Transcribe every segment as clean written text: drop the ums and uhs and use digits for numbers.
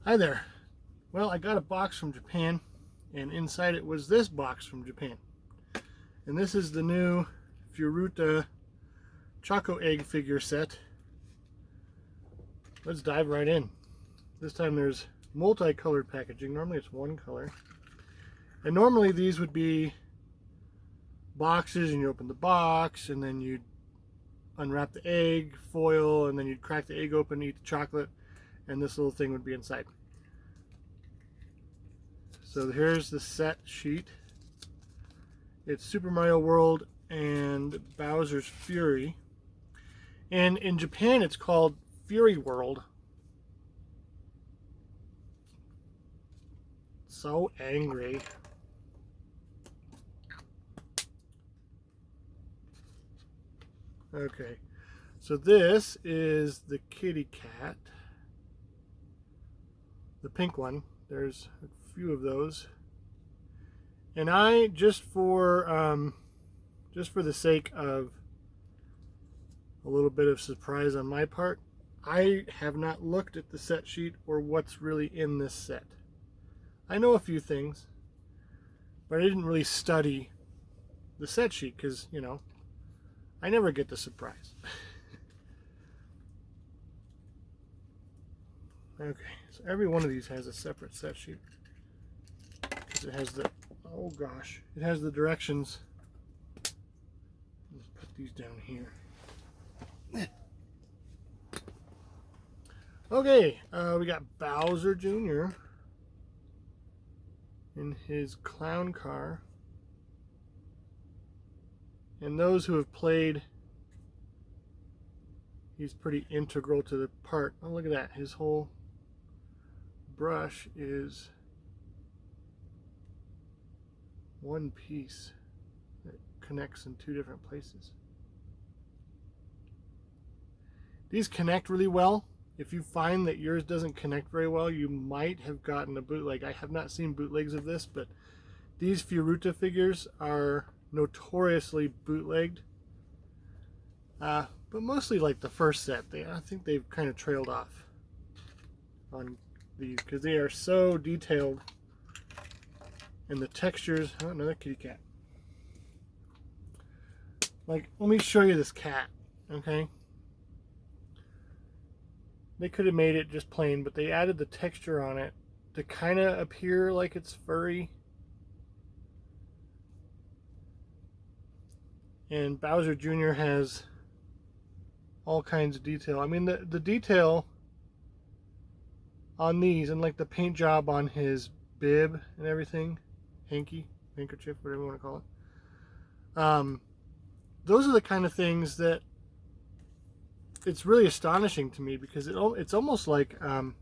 Hi there. Well, I got a box from Japan, and inside it was this box from Japan. And this is the new Furuta Choco egg figure set. Let's dive right in. This time there's multicolored packaging. Normally it's one color. And normally these would be boxes, and you open the box, and then you'd unwrap the egg foil, and then you'd crack the egg open, eat the chocolate, and this little thing would be inside. So here's the set sheet. It's Super Mario World and Bowser's Fury. And in Japan it's called Fury World. So angry. Okay, so this is the kitty cat. The pink one. There's a few of those. And I, just for the sake of a little bit of surprise on my part, I have not looked at the set sheet or what's really in this set. I know a few things, but I didn't really study the set sheet because, you know, I never get the surprise. Okay, so every one of these has a separate set sheet. Because it has the, oh gosh, it has the directions. Let's put these down here. Okay, we got Bowser Jr. in his clown car. And those who have played, he's pretty integral to the part. Oh, look at that. His whole brush is one piece that connects in two different places. These connect really well. If you find that yours doesn't connect very well, you might have gotten a bootleg. I have not seen bootlegs of this, but these Furuta figures are notoriously bootlegged, but mostly like the first set. I think they've kind of trailed off on these because they are so detailed, and the textures. Oh, another kitty cat. Like, let me show you this cat. Okay, they could have made it just plain, but they added the texture on it to kind of appear like it's furry. And Bowser Jr. has all kinds of detail. I mean, the detail on these, and like the paint job on his bib and everything, handkerchief, whatever you want to call it. Those are the kind of things that it's really astonishing to me, because it's almost like, oh,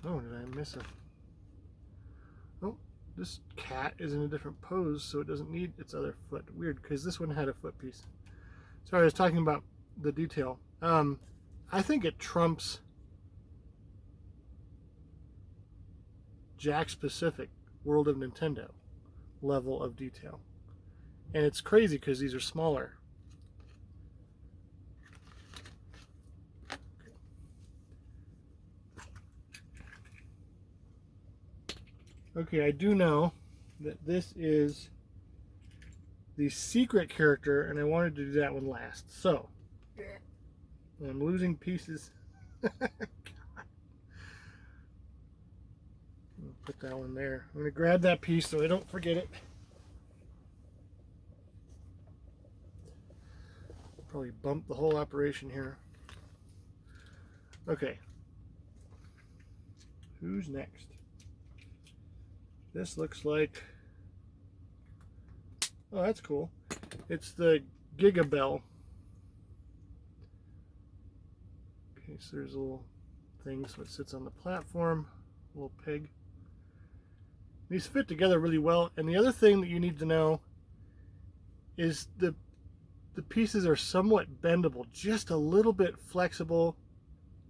did I miss a? Oh, this cat is in a different pose, so it doesn't need its other foot. Weird, because this one had a foot piece. Sorry, I was talking about the detail. I think it trumps Jakks Pacific World of Nintendo level of detail. And it's crazy because these are smaller. Okay, I do know that this is the secret character, and I wanted to do that one last. So, I'm losing pieces. Put that one there. I'm going to grab that piece so I don't forget it. Probably bump the whole operation here. Okay. Who's next? This looks like, oh, that's cool. It's the Gigabell. Okay, so there's a little thing, so it sits on the platform, a little pig. These fit together really well, and the other thing that you need to know is the pieces are somewhat bendable, just a little bit flexible,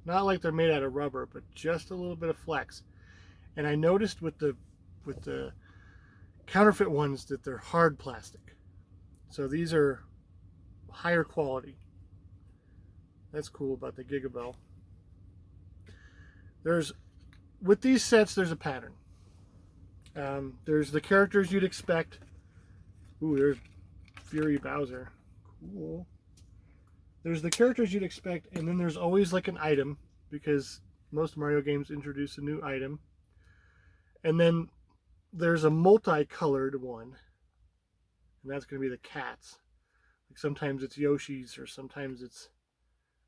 not like they're made out of rubber, but just a little bit of flex. And I noticed with the counterfeit ones that they're hard plastic, so these are higher quality. That's cool about the Gigabell. With these sets, there's a pattern. There's the characters you'd expect. Ooh, there's Fury Bowser. Cool. There's the characters you'd expect, and then there's always like an item, because most Mario games introduce a new item. And then there's a multicolored one, and that's going to be the cats. Like sometimes it's Yoshi's, or sometimes it's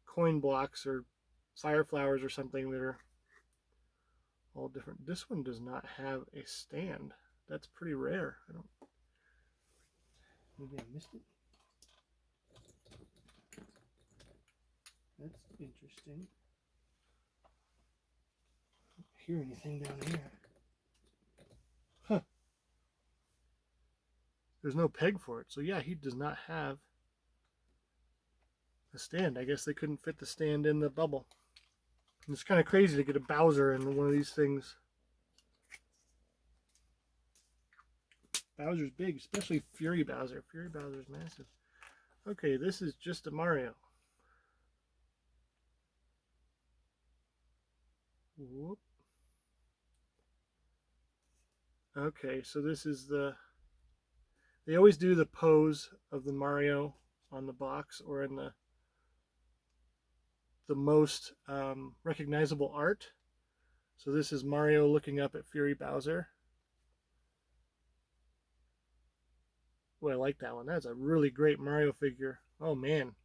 coin blocks or fire flowers or something that are all different. This one does not have a stand. That's pretty rare. Maybe I missed it. That's interesting. I don't hear anything down here. Huh. There's no peg for it. So yeah, he does not have a stand. I guess they couldn't fit the stand in the bubble. And it's kind of crazy to get a Bowser in one of these things. Bowser's big, especially Fury Bowser. Fury Bowser's massive. Okay, this is just a Mario. Whoop. Okay, so this is they always do the pose of the Mario on the box or in the most recognizable art. So this is Mario looking up at Fury Bowser. Oh, I like that one. That's a really great Mario figure. Oh man,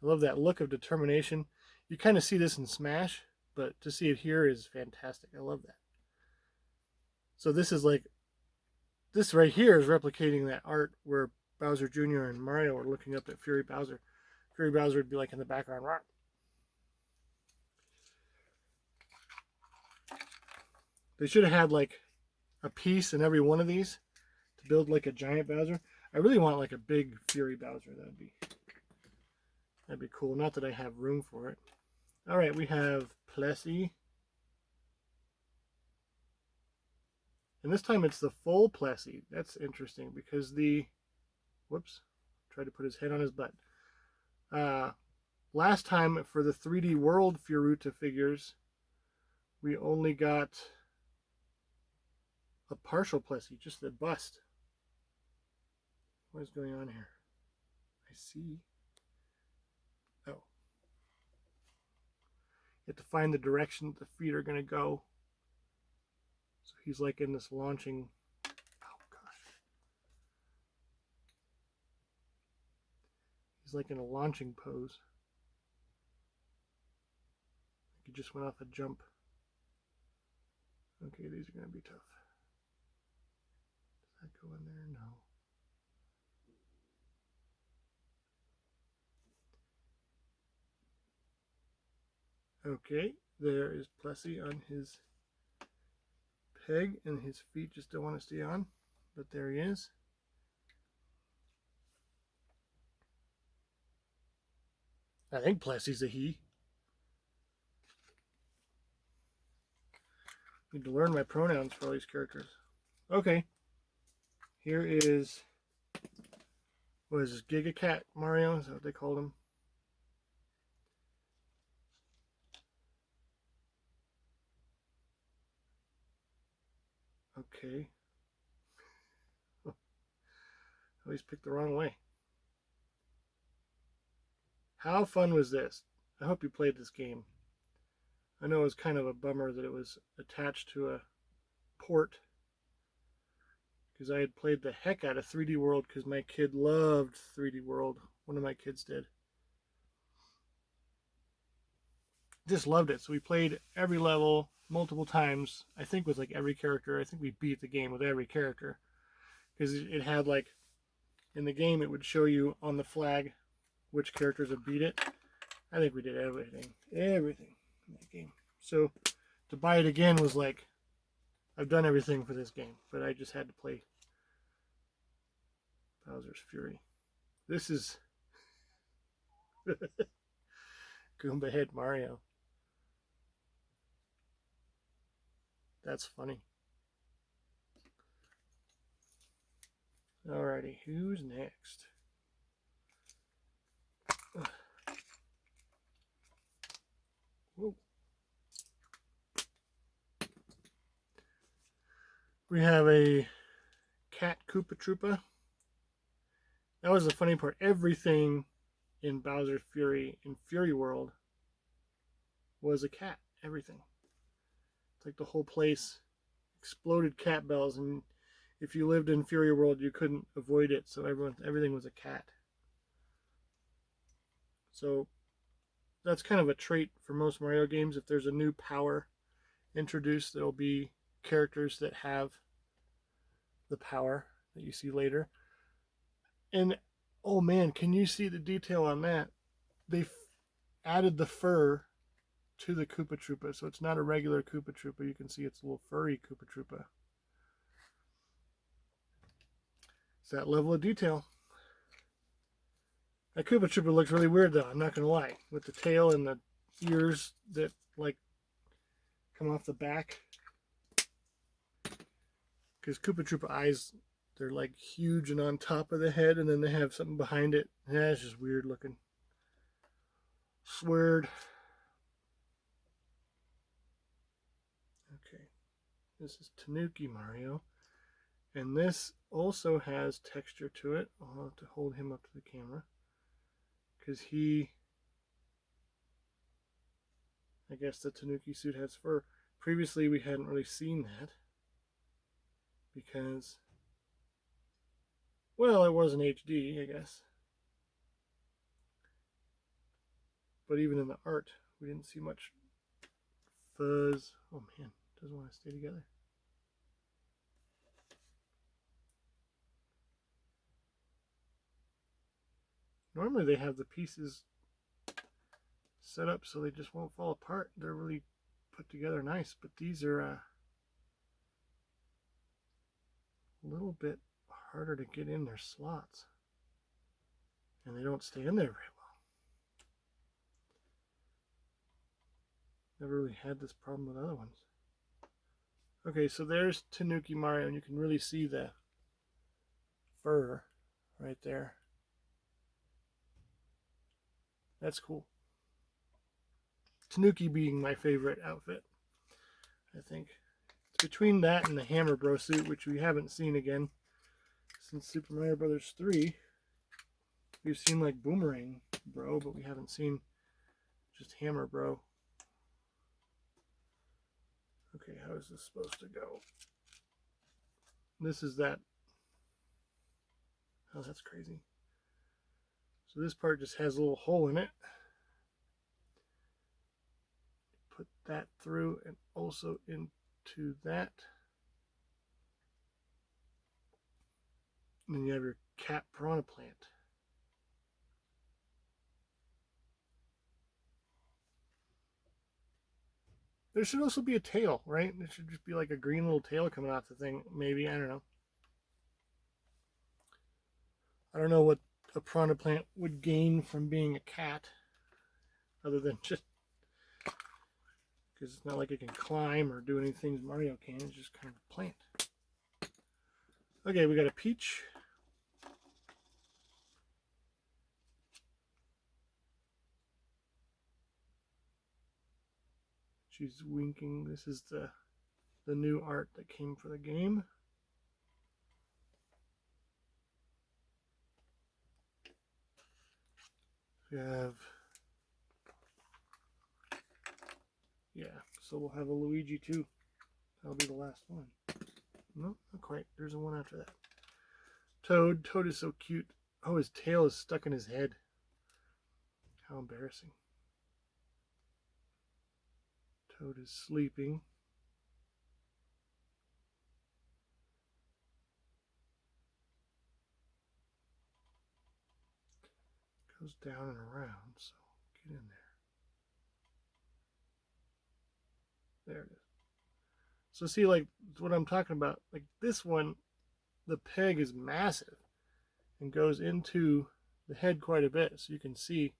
I love that look of determination. You kind of see this in Smash, but to see it here is fantastic. I love that. So this is like, this right here is replicating that art where Bowser Jr. and Mario are looking up at Fury Bowser. Fury Bowser would be like in the background. They should have had like a piece in every one of these to build like a giant Bowser. I really want like a big Fury Bowser. That'd be cool. Not that I have room for it. All right, we have Plessy. And this time it's the full Plessy. That's interesting because whoops, tried to put his head on his butt. Last time for the 3D World Furuta figures, we only got a partial Plessy, just the bust. What is going on here? I see. Oh. You have to find the direction that the feet are going to go. So he's like in this launching. Oh gosh. He's like in a launching pose. He just went off a jump. Okay, these are going to be tough. Does that go in there? No. Okay, there is Plessy on his peg, and his feet just don't want to stay on, but there he is. I think Plessy's a he. Need to learn my pronouns for all these characters. Okay, here is, what is this, Gigacat Mario? Is that what they called him? Okay. I always picked the wrong way. How fun was this? I hope you played this game. I know it was kind of a bummer that it was attached to a port, because I had played the heck out of 3D World because my kid loved 3D World. One of my kids did. Just loved it. So we played every level multiple times. I think with like every character. I think we beat the game with every character, because it had like, in the game it would show you on the flag which characters have beat it. I think we did everything in that game. So to buy it again was like, I've done everything for this game, but I just had to play Bowser's Fury. This is Goomba Head Mario. That's funny. Alrighty, who's next? Whoa. We have a cat Koopa Troopa. That was the funny part. Everything in Bowser's Fury, in Fury World, was a cat. Everything. It's like the whole place exploded cat bells, and if you lived in Fury World, you couldn't avoid it. So everything was a cat. So that's kind of a trait for most Mario games. If there's a new power introduced, there'll be characters that have the power that you see later. And oh man, can you see the detail on that? They added the fur to the Koopa Troopa, so it's not a regular Koopa Troopa. You can see it's a little furry Koopa Troopa. It's that level of detail. That Koopa Troopa looks really weird though, I'm not gonna lie. With the tail and the ears that like come off the back. Because Koopa Troopa eyes, they're like huge and on top of the head, and then they have something behind it. Yeah, it's just weird looking. It's weird. Okay, this is Tanooki Mario, and this also has texture to it. I'll have to hold him up to the camera because I guess the Tanooki suit has fur. Previously, we hadn't really seen that because, well, it wasn't HD, I guess. But even in the art, we didn't see much fuzz. Oh man, doesn't want to stay together. Normally they have the pieces set up so they just won't fall apart. They're really put together nice, but these are a little bit harder to get in their slots. And they don't stay in there very well. Never really had this problem with other ones. Okay, so there's Tanooki Mario, and you can really see the fur right there. That's cool. Tanooki being my favorite outfit, I think. It's between that and the Hammer Bro suit, which we haven't seen again since Super Mario Bros. 3. We've seen like Boomerang Bro, but we haven't seen just Hammer Bro. Okay, how is this supposed to go? This is that. Oh, that's crazy. So this part just has a little hole in it. Put that through and also into that. And then you have your cat Piranha Plant. There should also be a tail, right? There should just be like a green little tail coming off the thing, maybe. I don't know. I don't know what a Piranha Plant would gain from being a cat, other than just because it's not like it can climb or do anything Mario can. It's just kind of a plant. Okay, we got a Peach. She's winking. This is the new art that came for the game. We have, yeah, so we'll have a Luigi too. That'll be the last one. No, not quite. There's a one after that. Toad. Toad is so cute. Oh, his tail is stuck in his head. How embarrassing. Toad is sleeping. Goes down and around, so get in there. There it is. So see, like what I'm talking about, like this one, the peg is massive and goes into the head quite a bit, so you can see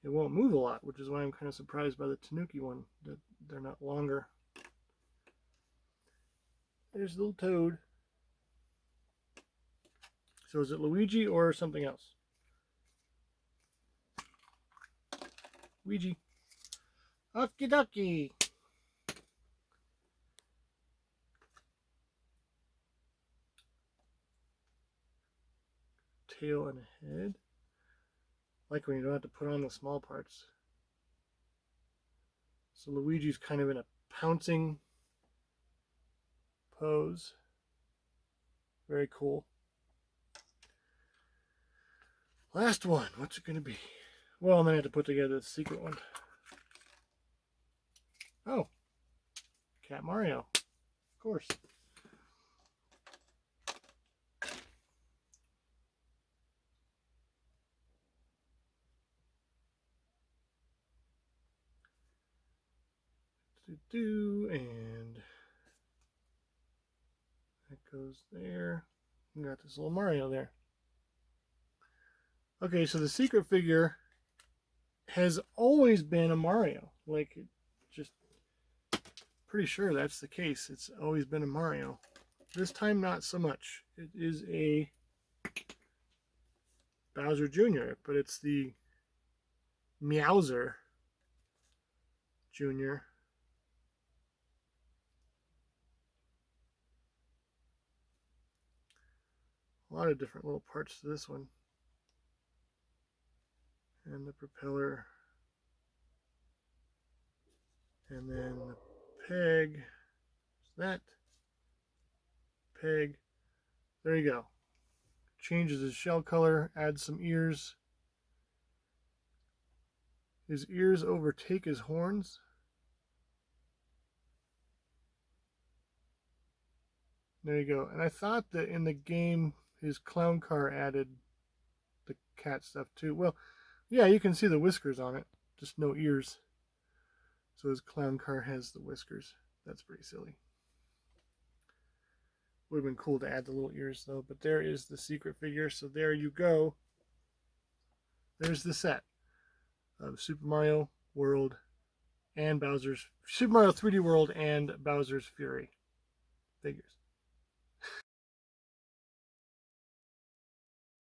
it won't move a lot, which is why I'm kind of surprised by the Tanooki one, that they're not longer. There's a little Toad. So is it Luigi or something else? Luigi. Okie dokie. tail and a head. Like when you don't have to put on the small parts. So Luigi's kind of in a pouncing pose. Very cool. Last one. What's it going to be? Well, then I have to put together the secret one. Oh. Cat Mario. Of course. And that goes there. We got this little Mario there. Okay, so the secret figure has always been a Mario. Like, just pretty sure that's the case. It's always been a Mario. This time, not so much. It is a Bowser Jr., but it's the Meowser Jr. A lot of different little parts to this one. And the propeller. And then the peg. That. Peg. There you go. Changes his shell color, adds some ears. His ears overtake his horns. There you go. And I thought that in the game, his clown car added the cat stuff too. Well, yeah, you can see the whiskers on it, just no ears. So his clown car has the whiskers. That's pretty silly. Would have been cool to add the little ears though, but there is the secret figure. So there you go. There's the set of Super Mario World and Bowser's Super Mario 3D World and Bowser's Fury figures.